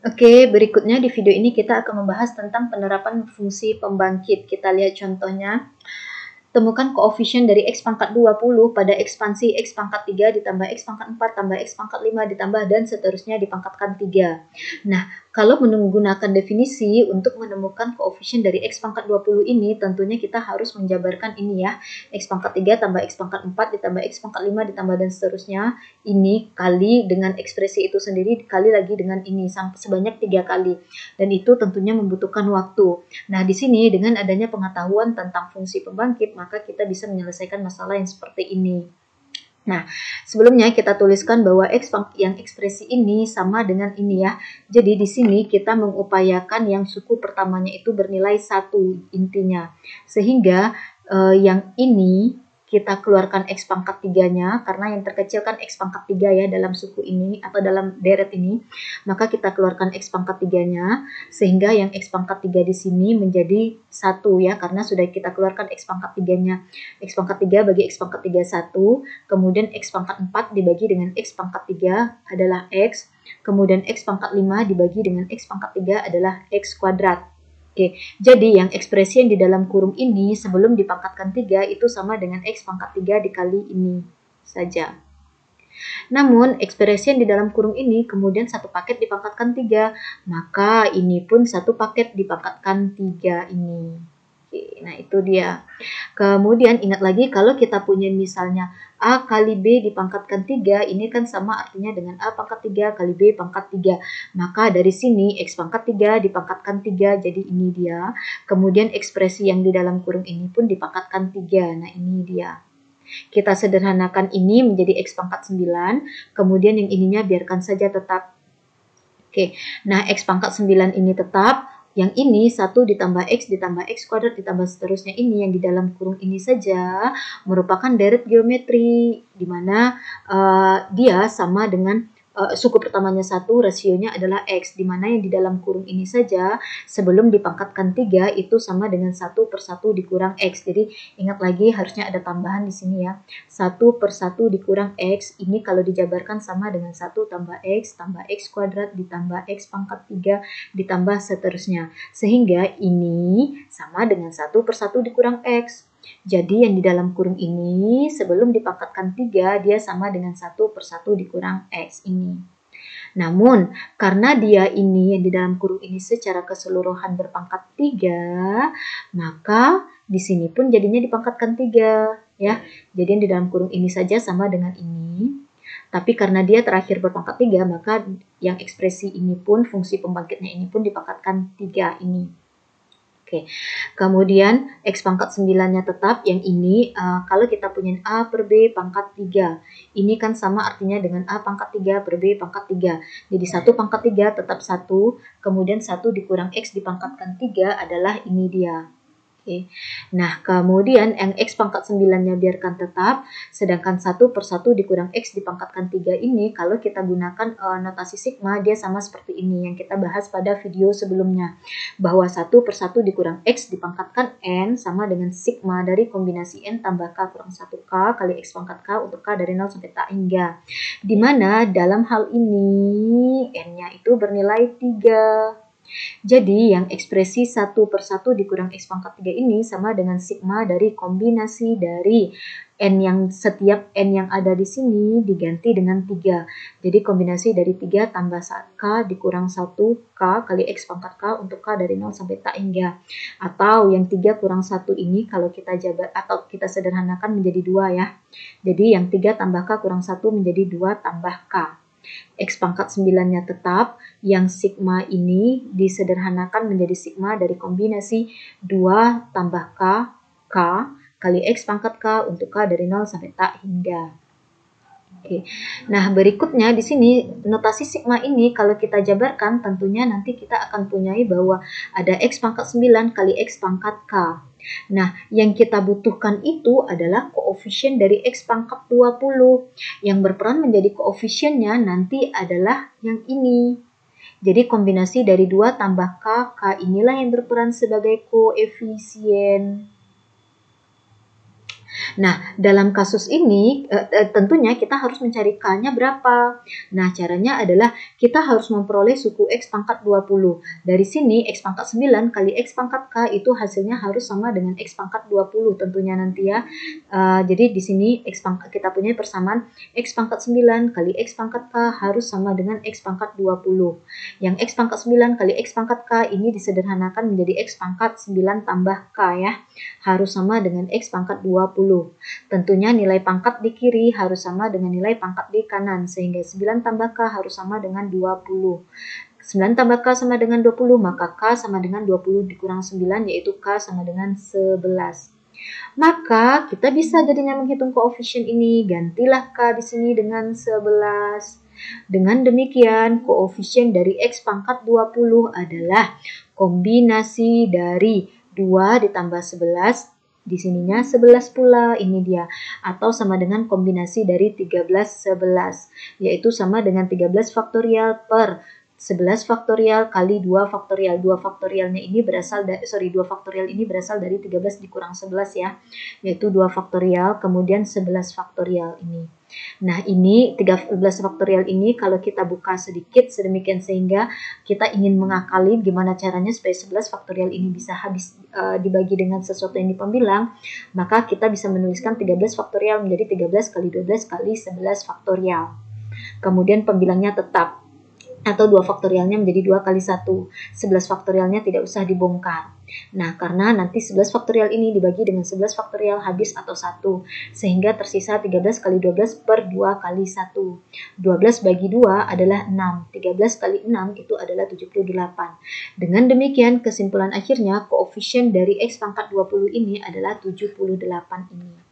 Oke, berikutnya di video ini kita akan membahas tentang penerapan fungsi pembangkit. Kita lihat contohnya. Temukan koefisien dari X pangkat 20 pada ekspansi X pangkat 3 ditambah X pangkat 4 tambah X pangkat 5 ditambah dan seterusnya dipangkatkan 3. Nah, kalau menggunakan definisi untuk menemukan koefisien dari X pangkat 20 ini, tentunya kita harus menjabarkan ini ya. X pangkat 3 tambah X pangkat 4 ditambah X pangkat 5 ditambah dan seterusnya. Ini kali dengan ekspresi itu sendiri, dikali lagi dengan ini, sampai sebanyak 3 kali. Dan itu tentunya membutuhkan waktu. Nah, di sini dengan adanya pengetahuan tentang fungsi pembangkit, maka kita bisa menyelesaikan masalah yang seperti ini. Nah, sebelumnya kita tuliskan bahwa X yang ekspresi ini sama dengan ini ya. Jadi di sini kita mengupayakan yang suku pertamanya itu bernilai 1 intinya. Sehingga yang ini kita keluarkan X pangkat 3-nya, karena yang terkecil kan X pangkat 3 ya dalam suku ini atau dalam deret ini, maka kita keluarkan X pangkat 3-nya, sehingga yang X pangkat 3 di sini menjadi 1 ya, karena sudah kita keluarkan X pangkat 3-nya. X pangkat 3 bagi X pangkat 3 1, kemudian X pangkat 4 dibagi dengan X pangkat 3 adalah X, kemudian X pangkat 5 dibagi dengan X pangkat 3 adalah X kuadrat. Oke, jadi yang ekspresi yang di dalam kurung ini sebelum dipangkatkan 3 itu sama dengan X pangkat 3 dikali ini saja. Namun, ekspresi yang di dalam kurung ini kemudian satu paket dipangkatkan 3, maka ini pun satu paket dipangkatkan 3 ini. Oke, nah itu dia. Kemudian ingat lagi kalau kita punya misalnya A kali B dipangkatkan 3, ini kan sama artinya dengan A pangkat 3 kali B pangkat 3. Maka dari sini X pangkat 3 dipangkatkan 3, jadi ini dia. Kemudian ekspresi yang di dalam kurung ini pun dipangkatkan 3, nah ini dia. Kita sederhanakan ini menjadi X pangkat 9, kemudian yang ininya biarkan saja tetap. Oke, nah X pangkat 9 ini tetap. Yang ini 1 ditambah X kuadrat ditambah seterusnya ini yang di dalam kurung ini saja merupakan deret geometri, di mana dia sama dengan suku pertamanya 1, rasionya adalah X, di mana yang di dalam kurung ini saja sebelum dipangkatkan 3 itu sama dengan 1 per 1 dikurang X. Jadi ingat lagi harusnya ada tambahan di sini ya. 1 per 1 dikurang X, ini kalau dijabarkan sama dengan 1 tambah X kuadrat ditambah X pangkat 3 ditambah seterusnya. Sehingga ini sama dengan 1 per 1 dikurang X. Jadi yang di dalam kurung ini sebelum dipangkatkan 3 dia sama dengan 1 per 1 dikurang X ini. Namun karena dia ini yang di dalam kurung ini secara keseluruhan berpangkat 3, maka di sini pun jadinya dipangkatkan 3 ya. Jadi yang di dalam kurung ini saja sama dengan ini. Tapi karena dia terakhir berpangkat 3, maka yang ekspresi ini pun, fungsi pembangkitnya ini pun dipangkatkan 3 ini. Oke, kemudian X pangkat 9-nya tetap, yang ini kalau kita punya A per B pangkat 3, ini kan sama artinya dengan A pangkat 3 per B pangkat 3. Jadi 1 pangkat 3 tetap 1, kemudian 1 dikurang X dipangkatkan 3 adalah ini dia. Oke. Nah, kemudian yang X pangkat 9-nya biarkan tetap, sedangkan 1 per 1 dikurang X dipangkatkan 3 ini, kalau kita gunakan notasi sigma, dia sama seperti ini, yang kita bahas pada video sebelumnya. Bahwa 1 per 1 dikurang X dipangkatkan N sama dengan sigma dari kombinasi N tambah K kurang 1K kali X pangkat K untuk K dari 0 sampai tak hingga. Dimana dalam hal ini N-nya itu bernilai 3. Jadi yang ekspresi 1 per 1 dikurang X pangkat 3 ini sama dengan sigma dari kombinasi dari N yang setiap N yang ada di sini diganti dengan 3. Jadi kombinasi dari 3 tambah K dikurang 1K kali X pangkat K untuk K dari 0 sampai tak hingga. Atau yang 3 kurang 1 ini kalau kita jabar atau kita sederhanakan menjadi 2 ya. Jadi yang 3 tambah K kurang 1 menjadi 2 tambah K. X pangkat 9-nya tetap, yang sigma ini disederhanakan menjadi sigma dari kombinasi 2 tambah K kali X pangkat K untuk K dari 0 sampai tak hingga. Oke. Nah, berikutnya di sini notasi sigma ini kalau kita jabarkan tentunya nanti kita akan punyai bahwa ada X pangkat 9 kali X pangkat K. Nah, yang kita butuhkan itu adalah koefisien dari X pangkat 20. Yang berperan menjadi koefisiennya nanti adalah yang ini. Jadi kombinasi dari 2 tambah K inilah yang berperan sebagai koefisien. Nah, dalam kasus ini tentunya kita harus mencari K-nya berapa. Nah, caranya adalah kita harus memperoleh suku X pangkat 20. Dari sini X pangkat 9 kali X pangkat K itu hasilnya harus sama dengan X pangkat 20 tentunya nanti ya. Jadi di sini X pangkat, kita punya persamaan X pangkat 9 kali X pangkat K harus sama dengan X pangkat 20. Yang X pangkat 9 kali X pangkat K ini disederhanakan menjadi X pangkat 9 tambah K ya. Harus sama dengan X pangkat 20. Tentunya nilai pangkat di kiri harus sama dengan nilai pangkat di kanan, sehingga 9 tambah K harus sama dengan 20. 9 tambah K sama dengan 20, maka K sama dengan 20 dikurang 9, yaitu K sama dengan 11. Maka kita bisa jadinya menghitung koefisien ini, gantilah K di sini dengan 11. Dengan demikian, koefisien dari X pangkat 20 adalah kombinasi dari 2 ditambah 11, di sininya 11 pula, ini dia, atau sama dengan kombinasi dari 13 11, yaitu sama dengan 13 faktorial per 11 faktorial kali 2 faktorial. 2 faktorialnya ini berasal dari 2 faktorial ini berasal dari 13 dikurang 11 ya, yaitu 2 faktorial kemudian 11 faktorial ini. Nah, ini 13 faktorial ini kalau kita buka sedikit sedemikian sehingga kita ingin mengakali gimana caranya supaya 11 faktorial ini bisa habis dibagi dengan sesuatu yang di pembilang, maka kita bisa menuliskan 13 faktorial menjadi 13 kali 12 kali 11 faktorial. Kemudian pembilangnya tetap, atau 2 faktorialnya menjadi 2 kali 1. 11 faktorialnya tidak usah dibongkar. Nah, karena nanti 11 faktorial ini dibagi dengan 11 faktorial habis atau 1. Sehingga tersisa 13 kali 12 per 2 kali 1. 12 bagi 2 adalah 6. 13 kali 6 itu adalah 78. Dengan demikian, kesimpulan akhirnya koefisien dari X pangkat 20 ini adalah 78 ini.